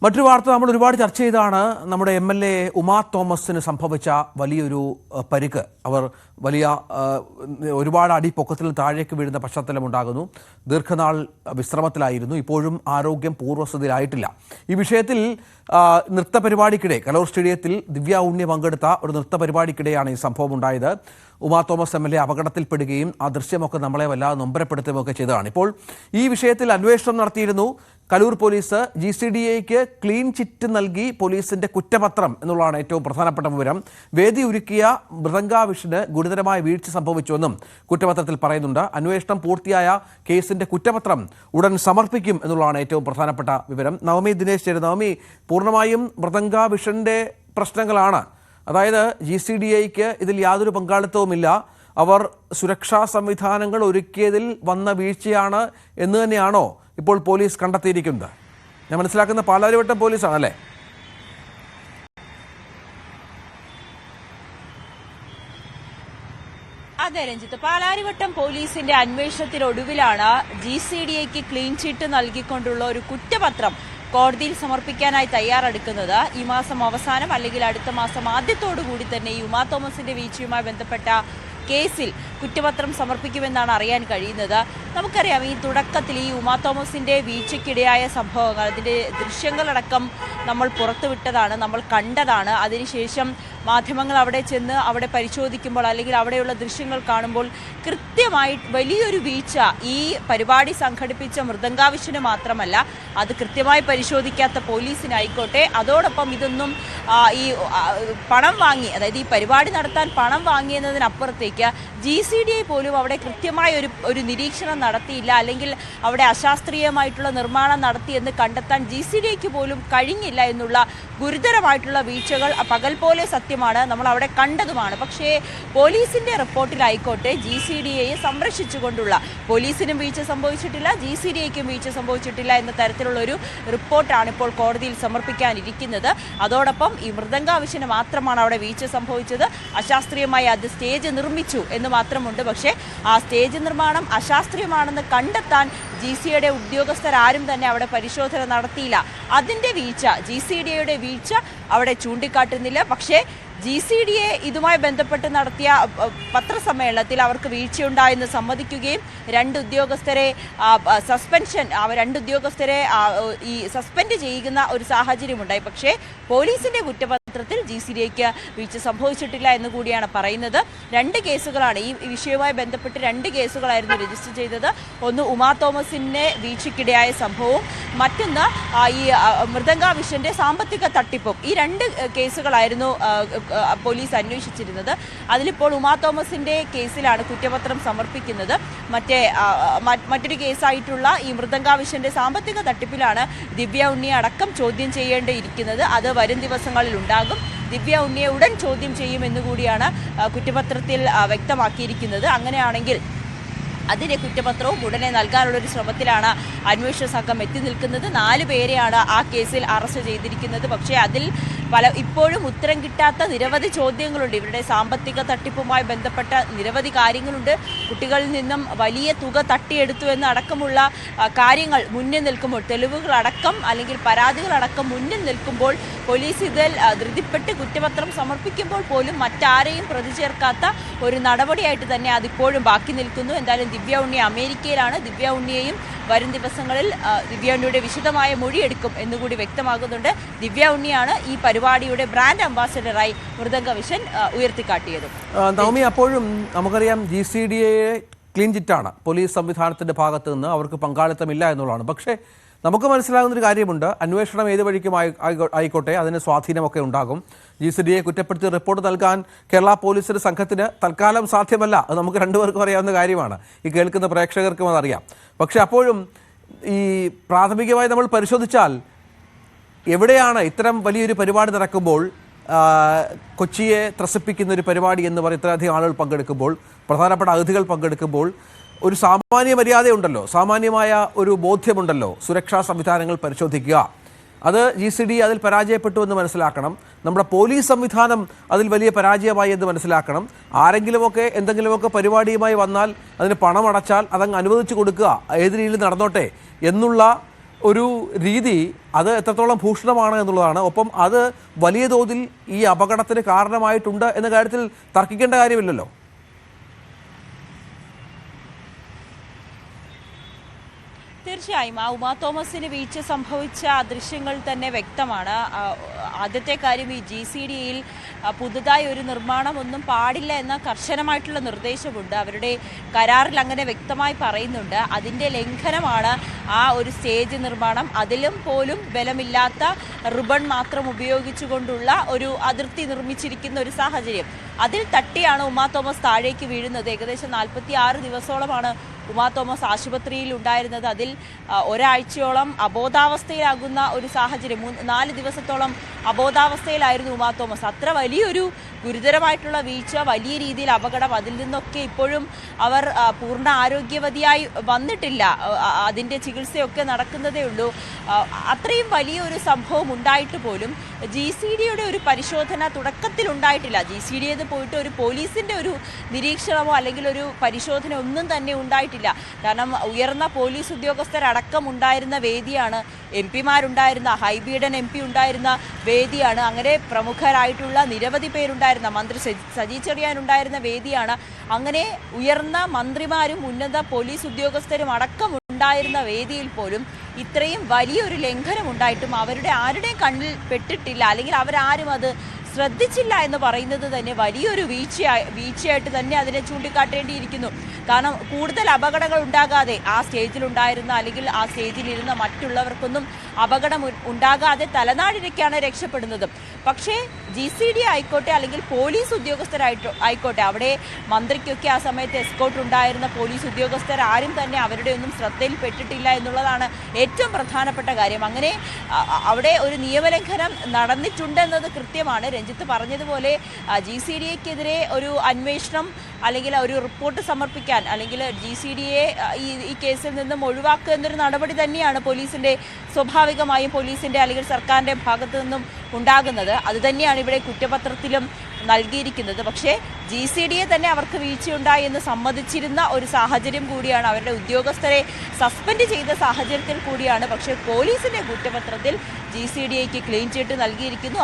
മറ്റൊരു വാർത്ത നമ്മൾ ഒരുപാട് ചർച്ച ചെയ്താണ്. നമ്മുടെ MLA ഉമാ തോമസിന് സംഭവിച്ച വലിയൊരു പരിക്ക്. അവർ വലിയ ഒരുപാട് അടി പൊക്കത്തിൽ താഴേക്ക് വീഴുന്ന പശ്ചാത്തലമുണ്ടാകുന്നു. ദീർഘനാൾ വിശ്രമത്തിലായിരുന്നു. ഇപ്പോഴും ആരോഗ്യം പൂർവ്വസ്ഥിതിയിലായിട്ടില്ല. ഈ വിഷയത്തിൽ നൃത്തപരിപാടിക്കിടെ കലൂർ സ്റ്റേഡിയത്തിൽ ദിവ്യ ഉണ്ണി പങ്കെടുത്ത ഒരു നൃത്തപരിപാടിക്കിടെയാണ് ഈ സംഭവം ഉണ്ടായത്. ഉമാ തോമസ് MLA അപകടത്തിൽപ്പെടുകയും ആ ദൃശ്യമൊക്കെ നമ്മളെ വല്ലാതെ നൊമ്പരപ്പെടുത്തുകയൊക്കെ ചെയ്തതാണ്. ഇപ്പോൾ ഈ വിഷയത്തിൽ അന്വേഷണം നടത്തിയിരുന്നു. കലൂർ പോലീസ് GCDAക്ക് ക്ലീൻ ചിറ്റ് നൽകി പോലീസിന്റെ കുറ്റപത്രം എന്നുള്ളതാണ് ഏറ്റവും പ്രധാനപ്പെട്ട വിവരം. വേദി ഒരുക്കിയ മൃദംഗാവിഷിന് ഗുരുതരമായ വീഴ്ച സംഭവിച്ചുവെന്നും കുറ്റപത്രത്തിൽ പറയുന്നുണ്ട്. അന്വേഷണം പൂർത്തിയായ കേസിന്റെ കുറ്റപത്രം ഉടൻ സമർപ്പിക്കും എന്നുള്ളതാണ് ഏറ്റവും പ്രധാനപ്പെട്ട വിവരം. നവമി ദിനേശ് ചേരുന്നു. നവമി, പൂർണ്ണമായും മൃദംഗാവിഷിന്റെ പ്രശ്നങ്ങളാണ്. അതായത് GCDAക്ക് ഇതിൽ യാതൊരു പങ്കാളിത്തവുമില്ല. അവർ സുരക്ഷാ സംവിധാനങ്ങൾ ഒരുക്കിയതിൽ വന്ന വീഴ്ചയാണ് എന്ന് തന്നെയാണോ ഇപ്പോൾ പോലീസ് കണ്ടെത്തിയിരിക്കുന്നത്? ഞാൻ മനസ്സിലാക്കുന്ന പാലാരിവട്ടം പോലീസാണല്ലേ? അതെ രഞ്ജിത്ത്, പാലാരിവട്ടം പോലീസിന്റെ അന്വേഷണത്തിനൊടുവിലാണ് GCDAക്ക് ക്ലീൻ ചിറ്റ് നൽകിക്കൊണ്ടുള്ള ഒരു കുറ്റപത്രം കോടതിയിൽ സമർപ്പിക്കാനായി തയ്യാറെടുക്കുന്നത്. ഈ മാസം അവസാനം അല്ലെങ്കിൽ അടുത്ത മാസം ആദ്യത്തോടുകൂടി തന്നെ ഈ ഉമാ തോമസിന്റെ വീഴ്ചയുമായി ബന്ധപ്പെട്ട കേസിൽ കുറ്റപത്രം സമർപ്പിക്കുമെന്നാണ് അറിയാൻ കഴിയുന്നത്. നമുക്കറിയാം, ഈ തുടക്കത്തിൽ ഈ ഉമാ തോമസിന്റെ വീഴ്ചയ്ക്കിടയായ സംഭവങ്ങൾ, അതിന്റെ ദൃശ്യങ്ങളടക്കം നമ്മൾ പുറത്തുവിട്ടതാണ്, നമ്മൾ കണ്ടതാണ്. അതിനുശേഷം മാധ്യമങ്ങൾ അവിടെ ചെന്ന് അവിടെ പരിശോധിക്കുമ്പോൾ അല്ലെങ്കിൽ അവിടെയുള്ള ദൃശ്യങ്ങൾ കാണുമ്പോൾ കൃത്യമായി വലിയൊരു വീഴ്ച ഈ പരിപാടി സംഘടിപ്പിച്ച മൃദംഗാവിഷിന് മാത്രമല്ല, അത് കൃത്യമായി പരിശോധിക്കാത്ത പോലീസിനായിക്കോട്ടെ, അതോടൊപ്പം ഇതൊന്നും ഈ പണം വാങ്ങി, അതായത് ഈ പരിപാടി നടത്താൻ പണം വാങ്ങിയെന്നതിനപ്പുറത്തേക്ക് GCDA പോലും അവിടെ കൃത്യമായ ഒരു നിരീക്ഷണം നടത്തിയില്ല, അല്ലെങ്കിൽ അവിടെ അശാസ്ത്രീയമായിട്ടുള്ള നിർമ്മാണം നടത്തിയെന്ന് കണ്ടെത്താൻ GCDAക്ക് പോലും കഴിഞ്ഞില്ല എന്നുള്ള ഗുരുതരമായിട്ടുള്ള വീഴ്ചകൾ പകൽ പോലെ സത്യമാണ്, നമ്മൾ അവിടെ കണ്ടതുമാണ്. പക്ഷേ പോലീസിന്റെ റിപ്പോർട്ടിലായിക്കോട്ടെ GCDAയെ സംരക്ഷിച്ചുകൊണ്ടുള്ള, പോലീസിനും വീഴ്ച സംഭവിച്ചിട്ടില്ല, GCDAക്കും വീഴ്ച സംഭവിച്ചിട്ടില്ല എന്ന തരത്തിലുള്ള ഒരു റിപ്പോർട്ടാണ് ഇപ്പോൾ കോടതിയിൽ സമർപ്പിക്കാനിരിക്കുന്നത്. അതോടൊപ്പം ഈ മൃദംഗാവിഷിന് മാത്രമാണ് അവിടെ വീഴ്ച സംഭവിച്ചത്, അശാസ്ത്രീയമായി അത് സ്റ്റേജ് നിർമ്മിച്ചു എന്ന് മാത്രമുണ്ട്. പക്ഷേ ആ സ്റ്റേജ് നിർമ്മാണം അശാസ്ത്രീയമാണെന്ന് കണ്ടെത്താൻ GCDA ഉദ്യോഗസ്ഥരാരും തന്നെ അവിടെ പരിശോധന നടത്തിയില്ല. അതിന്റെ വീഴ്ച, GCDAയുടെ വീഴ്ച അവിടെ ചൂണ്ടിക്കാട്ടുന്നില്ല. പക്ഷേ GCDA ഇതുമായി ബന്ധപ്പെട്ട് നടത്തിയ പത്രസമ്മേളനത്തിൽ അവർക്ക് വീഴ്ചയുണ്ടായെന്ന് സമ്മതിക്കുകയും രണ്ട് ഉദ്യോഗസ്ഥരെ ഈ സസ്പെൻഡ് ചെയ്യുന്ന ഒരു സാഹചര്യമുണ്ടായി. പക്ഷേ പോലീസിന്റെ കുറ്റപത്രത്തിൽ GCDAക്ക് വീഴ്ച സംഭവിച്ചിട്ടില്ല എന്ന് കൂടിയാണ് പറയുന്നത്. രണ്ട് കേസുകളാണ് ഈ വിഷയവുമായി ബന്ധപ്പെട്ട്, രണ്ട് കേസുകളായിരുന്നു രജിസ്റ്റർ ചെയ്തത്. ഒന്ന് ഉമാ തോമസിന്റെ വീഴ്ചയ്ക്കിടയായ സംഭവവും, മറ്റൊന്ന് ഈ മൃദംഗാവിഷിന്റെ സാമ്പത്തിക തട്ടിപ്പും. ഈ രണ്ട് കേസുകളായിരുന്നു പോലീസ് അന്വേഷിച്ചിരുന്നത്. അതിലിപ്പോൾ ഉമാ തോമസിന്റെ കേസിലാണ് കുറ്റപത്രം സമർപ്പിക്കുന്നത്. മറ്റൊരു കേസായിട്ടുള്ള ഈ മൃദംഗാവിഷിന്റെ സാമ്പത്തിക തട്ടിപ്പിലാണ് ദിവ്യ ഉണ്ണിയെ അടക്കം ചോദ്യം ചെയ്യേണ്ടിയിരിക്കുന്നത്. അത് വരും ദിവസങ്ങളിൽ ഉണ്ടാകും. ദിവ്യ ഉണ്ണിയെ ഉടൻ ചോദ്യം ചെയ്യുമെന്നുകൂടിയാണ് കുറ്റപത്രത്തിൽ വ്യക്തമാക്കിയിരിക്കുന്നത്. അങ്ങനെയാണെങ്കിൽ അതിന്റെ കുറ്റപത്രവും ഉടനെ നൽകാനുള്ളൊരു ശ്രമത്തിലാണ് അന്വേഷണ സംഘം എത്തി നിൽക്കുന്നത്. 4 പേരെയാണ് ആ കേസിൽ അറസ്റ്റ് ചെയ്തിരിക്കുന്നത്. പക്ഷേ അതിൽ ഇപ്പോഴും ഉത്തരം കിട്ടാത്ത നിരവധി ചോദ്യങ്ങളുണ്ട്. ഇവരുടെ സാമ്പത്തിക തട്ടിപ്പുമായി ബന്ധപ്പെട്ട നിരവധി കാര്യങ്ങളുണ്ട്. കുട്ടികളിൽ നിന്നും വലിയ തുക തട്ടിയെടുത്തു എന്നടക്കമുള്ള കാര്യങ്ങൾ മുന്നിൽ നിൽക്കുമ്പോൾ, തെളിവുകളടക്കം അല്ലെങ്കിൽ പരാതികളടക്കം മുന്നിൽ നിൽക്കുമ്പോൾ, പോലീസ് ഇതിൽ ധൃതിപ്പെട്ട് കുറ്റപത്രം സമർപ്പിക്കുമ്പോൾ പോലും മറ്റാരെയും പ്രതി ചേർക്കാത്ത ഒരു നടപടിയായിട്ട് തന്നെ അതിപ്പോഴും ബാക്കി നിൽക്കുന്നു. എന്തായാലും ദിവ്യ ഉണ്ണി അമേരിക്കയിലാണ്. ദിവ്യ ഉണ്ണിയെയും വരും ദിവസങ്ങളിൽ ദിവ്യ ഉണ്ണിയുടെ വിശദമായ മൊഴിയെടുക്കും എന്നുകൂടി വ്യക്തമാകുന്നുണ്ട്. ദിവ്യ ഉണ്ണിയാണ് ഈ പരിപാടിയുടെ ബ്രാൻഡ് അംബാസഡറായി മൃദംഗാവിഷൻ ഉയർത്തിക്കാട്ടിയത്. നവമി, അപ്പോഴും നമുക്കറിയാം GCDA ക്ലീൻ ചിറ്റാണ് പോലീസ് സംവിധാനത്തിന്റെ ഭാഗത്ത് നിന്ന്, അവർക്ക് പങ്കാളിത്തമില്ല എന്നുള്ളതാണ്. പക്ഷേ നമുക്ക് മനസ്സിലാകുന്നൊരു കാര്യമുണ്ട്, അന്വേഷണം ഏത് വഴിക്കും ആയിക്കോട്ടെ അതിന് സ്വാധീനമൊക്കെ ഉണ്ടാകും. GCDA കുറ്റപ്പെടുത്തി റിപ്പോർട്ട് നൽകാൻ കേരള പോലീസിന്റെ സംഘത്തിന് തൽക്കാലം സാധ്യമല്ല. അത് നമുക്ക് രണ്ടുപേർക്കും അറിയാവുന്ന കാര്യമാണ്, ഈ കേൾക്കുന്ന പ്രേക്ഷകർക്കും അതറിയാം. പക്ഷെ അപ്പോഴും ഈ പ്രാഥമികമായി നമ്മൾ പരിശോധിച്ചാൽ എവിടെയാണ് ഇത്തരം വലിയൊരു പരിപാടി നടക്കുമ്പോൾ, കൊച്ചിയെ ത്രസിപ്പിക്കുന്ന ഒരു പരിപാടി എന്ന് പറയും, ഇത്രയധികം ആളുകൾ പങ്കെടുക്കുമ്പോൾ, പ്രധാനപ്പെട്ട അതിഥികൾ പങ്കെടുക്കുമ്പോൾ ഒരു സാമാന്യ മര്യാദയുണ്ടല്ലോ, സാമാന്യമായ ഒരു ബോധ്യമുണ്ടല്ലോ. സുരക്ഷാ സംവിധാനങ്ങൾ പരിശോധിക്കുക, അത് GCDA അതിൽ പരാജയപ്പെട്ടു എന്ന് മനസ്സിലാക്കണം. നമ്മുടെ പോലീസ് സംവിധാനം അതിൽ വലിയ പരാജയമായി എന്ന് മനസ്സിലാക്കണം. ആരെങ്കിലുമൊക്കെ എന്തെങ്കിലുമൊക്കെ പരിപാടിയുമായി വന്നാൽ അതിന് പണം അടച്ചാൽ അതങ്ങ് അനുവദിച്ചു കൊടുക്കുക, ഏത് രീതിയിൽ നടന്നോട്ടെ എന്നുള്ള ഒരു രീതി അത് എത്രത്തോളം ഭൂഷണമാണ് എന്നുള്ളതാണ്. ഒപ്പം അത് വലിയ തോതിൽ ഈ അപകടത്തിന് കാരണമായിട്ടുണ്ട് എന്ന കാര്യത്തിൽ തർക്കിക്കേണ്ട കാര്യമില്ലല്ലോ. തീർച്ചയായും ഉമാ തോമസിന് വീഴ്ച സംഭവിച്ച ദൃശ്യങ്ങൾ തന്നെ വ്യക്തമാണ്. ആദ്യത്തെ കാര്യം ഈ GCDയിൽ പുതുതായി ഒരു നിർമ്മാണം ഒന്നും പാടില്ല എന്ന കർശനമായിട്ടുള്ള നിർദ്ദേശമുണ്ട്. അവരുടെ കരാറിൽ അങ്ങനെ വ്യക്തമായി പറയുന്നുണ്ട്. അതിൻ്റെ ലംഘനമാണ് ആ ഒരു സ്റ്റേജ് നിർമ്മാണം. അതിലും പോലും ബലമില്ലാത്ത റിബൺ മാത്രം ഉപയോഗിച്ചുകൊണ്ടുള്ള ഒരു അതിർത്തി നിർമ്മിച്ചിരിക്കുന്ന ഒരു സാഹചര്യം. അതിൽ തട്ടിയാണ് ഉമാ തോമസ് താഴേക്ക് വീഴുന്നത്. ഏകദേശം 46 ദിവസത്തോളമാണ് ഉമാ തോമസ് ആശുപത്രിയിൽ ഉണ്ടായിരുന്നത്. അതിൽ ഒരാഴ്ചയോളം അബോധാവസ്ഥയിലാകുന്ന ഒരു സാഹചര്യം, 4 ദിവസത്തോളം അബോധാവസ്ഥയിലായിരുന്നു ഉമാ തോമസ്. അത്ര വലിയൊരു ഗുരുതരമായിട്ടുള്ള വീഴ്ച, വലിയ രീതിയിൽ അപകടം, അതിൽ നിന്നൊക്കെ ഇപ്പോഴും അവർ പൂർണ്ണ ആരോഗ്യവതിയായി വന്നിട്ടില്ല. അതിൻ്റെ ചികിത്സയൊക്കെ നടക്കുന്നതേ ഉള്ളൂ. അത്രയും വലിയൊരു സംഭവം ഉണ്ടായിട്ട് പോലും GCDയുടെ ഒരു പരിശോധന തുടക്കത്തിൽ ഉണ്ടായിട്ടില്ല. GCDയത് പോയിട്ട് ഒരു പോലീസിൻ്റെ ഒരു നിരീക്ഷണമോ അല്ലെങ്കിൽ ഒരു പരിശോധന ഒന്നും തന്നെ ഉണ്ടായിട്ടില്ല. കാരണം ഉയർന്ന പോലീസ് ഉദ്യോഗസ്ഥരടക്കം ഉണ്ടായിരുന്ന വേദിയാണ്, MP മാരുണ്ടായിരുന്ന, ഹൈബീഡൻ MP ഉണ്ടായിരുന്ന വേദിയാണ്, അങ്ങനെ പ്രമുഖരായിട്ടുള്ള നിരവധി പേരുണ്ടായിരുന്ന, മന്ത്രി സജി ചെറിയാൻ ഉണ്ടായിരുന്ന വേദിയാണ്. അങ്ങനെ ഉയർന്ന മന്ത്രിമാരും ഉന്നത പോലീസ് ഉദ്യോഗസ്ഥരും അടക്കം ഉണ്ടായിരുന്ന വേദിയിൽ പോലും ഇത്രയും വലിയൊരു ലംഘനം ഉണ്ടായിട്ടും അവരുടെ ആരുടെയും കണ്ണിൽ പെട്ടിട്ടില്ല, അല്ലെങ്കിൽ അവരാരും അത് ശ്രദ്ധിച്ചില്ല എന്ന് പറയുന്നത് തന്നെ വലിയൊരു വീഴ്ചയായിട്ട് തന്നെ അതിനെ ചൂണ്ടിക്കാട്ടേണ്ടിയിരിക്കുന്നു. കാരണം കൂടുതൽ അപകടങ്ങൾ ഉണ്ടാകാതെ ആ സ്റ്റേജിലുണ്ടായിരുന്ന അല്ലെങ്കിൽ ആ സ്റ്റേജിലിരുന്ന മറ്റുള്ളവർക്കൊന്നും അപകടം ഉണ്ടാകാതെ തലനാടിനൊക്കെയാണ് രക്ഷപ്പെടുന്നത്. പക്ഷേ GCD ആയിക്കോട്ടെ അല്ലെങ്കിൽ പോലീസ് ആയിക്കോട്ടെ, അവിടെ മന്ത്രിക്കൊക്കെ ആ സമയത്ത് എസ്കോർട്ട് ഉണ്ടായിരുന്ന പോലീസ് ഉദ്യോഗസ്ഥർ ആരും തന്നെ അവരുടെ ഒന്നും ശ്രദ്ധയിൽപ്പെട്ടിട്ടില്ല എന്നുള്ളതാണ് ഏറ്റവും പ്രധാനപ്പെട്ട കാര്യം. അങ്ങനെ അവിടെ ഒരു നിയമലംഘനം നടന്നിട്ടുണ്ടെന്നത് കൃത്യമാണ്. രഞ്ജിത്ത് പറഞ്ഞതുപോലെ GCDക്കെതിരെ ഒരു അന്വേഷണം അല്ലെങ്കിൽ ഒരു റിപ്പോർട്ട് സമർപ്പിക്കാൻ, അല്ലെങ്കിൽ GCDയെ ഈ കേസിൽ നിന്നും ഒഴിവാക്കുക എന്നൊരു നടപടി തന്നെയാണ് പോലീസിൻ്റെ സ്വാഭാവികമായും പോലീസിൻ്റെ അല്ലെങ്കിൽ സർക്കാരിൻ്റെ ഭാഗത്തു നിന്നും ഉണ്ടാകുന്നത്. അതുതന്നെയാണ് ഇവിടെ കുറ്റപത്രത്തിലും നൽകിയിരിക്കുന്നത്. പക്ഷേ GCDയെ തന്നെ അവർക്ക് വീഴ്ചയുണ്ടായി എന്ന് സമ്മതിച്ചിരുന്ന ഒരു സാഹചര്യം കൂടിയാണ്, അവരുടെ ഉദ്യോഗസ്ഥരെ സസ്പെൻഡ് ചെയ്ത സാഹചര്യത്തിൽ കൂടിയാണ്. പക്ഷേ പോലീസിൻ്റെ കുറ്റപത്രത്തിൽ GCDക്ക് ക്ലീൻ ചീട്ട് നൽകിയിരിക്കുന്നു.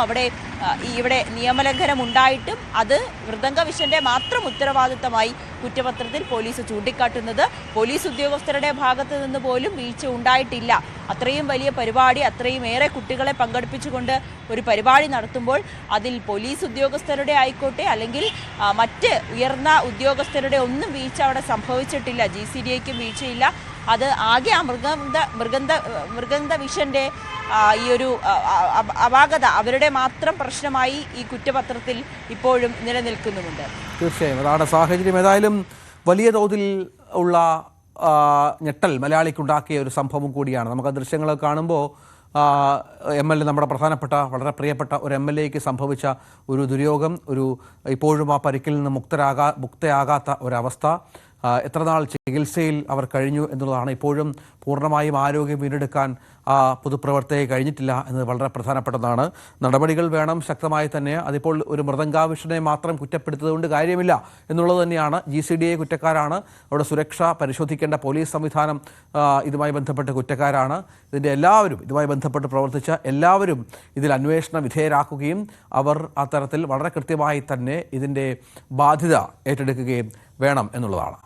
ഇവിടെ നിയമലംഘനം ഉണ്ടായിട്ടും അത് മൃദംഗവിഷന്റെ മാത്രം ഉത്തരവാദിത്തമായി കുറ്റപത്രത്തിൽ പോലീസ് ചൂണ്ടിക്കാട്ടുന്നത്. പോലീസ് ഉദ്യോഗസ്ഥരുടെ ഭാഗത്ത് നിന്ന് പോലും വീഴ്ച ഉണ്ടായിട്ടില്ല. അത്രയും വലിയ പരിപാടി, അത്രയും ഏറെ കുട്ടികളെ പങ്കെടുപ്പിച്ചുകൊണ്ട് ഒരു പരിപാടി നടത്തുമ്പോൾ അതിൽ പോലീസ് ഉദ്യോഗസ്ഥരുടെ ആയിക്കോട്ടെ അല്ലെങ്കിൽ മറ്റ് ഉയർന്ന ഉദ്യോഗസ്ഥരുടെ ഒന്നും വീഴ്ച അവിടെ സംഭവിച്ചിട്ടില്ല. GCDയ്ക്കും വീഴ്ചയില്ല. അത് ആകെ ആ മൃഗന്ധ വിഷന്റെ ഈ ഒരു അപാകത അവരുടെ മാത്രം പ്രശ്നമായി ഈ കുറ്റപത്രത്തിൽ ഇപ്പോഴും നിലനിൽക്കുന്നുമുണ്ട്. തീർച്ചയായും അതാണ് സാഹചര്യം. ഏതായാലും വലിയ തോതിൽ ഉള്ള ഞെട്ടൽ മലയാളിക്കുണ്ടാക്കിയ ഒരു സംഭവം കൂടിയാണ്. നമുക്ക് ആ ദൃശ്യങ്ങൾ കാണുമ്പോൾ MLA, നമ്മുടെ പ്രധാനപ്പെട്ട വളരെ പ്രിയപ്പെട്ട ഒരു MLAക്ക് സംഭവിച്ച ഒരു ദുര്യോഗം, ഇപ്പോഴും ആ പരിക്കിൽ നിന്ന് മുക്തയാകാത്ത ഒരവസ്ഥ, എത്ര നാൾ ചികിത്സയിൽ അവർ കഴിഞ്ഞു എന്നുള്ളതാണ്. ഇപ്പോഴും പൂർണ്ണമായും ആരോഗ്യം വീണ്ടെടുക്കാൻ ആ പൊതുപ്രവർത്തകയെ കഴിഞ്ഞിട്ടില്ല എന്നത് വളരെ പ്രധാനപ്പെട്ടതാണ്. നടപടികൾ വേണം ശക്തമായി തന്നെ. അതിപ്പോൾ ഒരു മൃദംഗാവിഷനെ മാത്രം കുറ്റപ്പെടുത്തുന്നതുകൊണ്ട് കാര്യമില്ല എന്നുള്ളത് തന്നെയാണ്. GCDയെ കുറ്റക്കാരാണ്, അവിടെ സുരക്ഷ പരിശോധിക്കേണ്ട പോലീസ് സംവിധാനം ഇതുമായി ബന്ധപ്പെട്ട് കുറ്റക്കാരാണ്. ഇതുമായി ബന്ധപ്പെട്ട് പ്രവർത്തിച്ച എല്ലാവരും ഇതിൽ അന്വേഷണ വിധേയരാക്കുകയും അവർ അത്തരത്തിൽ വളരെ കൃത്യമായി തന്നെ ഇതിൻ്റെ ബാധ്യത ഏറ്റെടുക്കുകയും വേണം എന്നുള്ളതാണ്.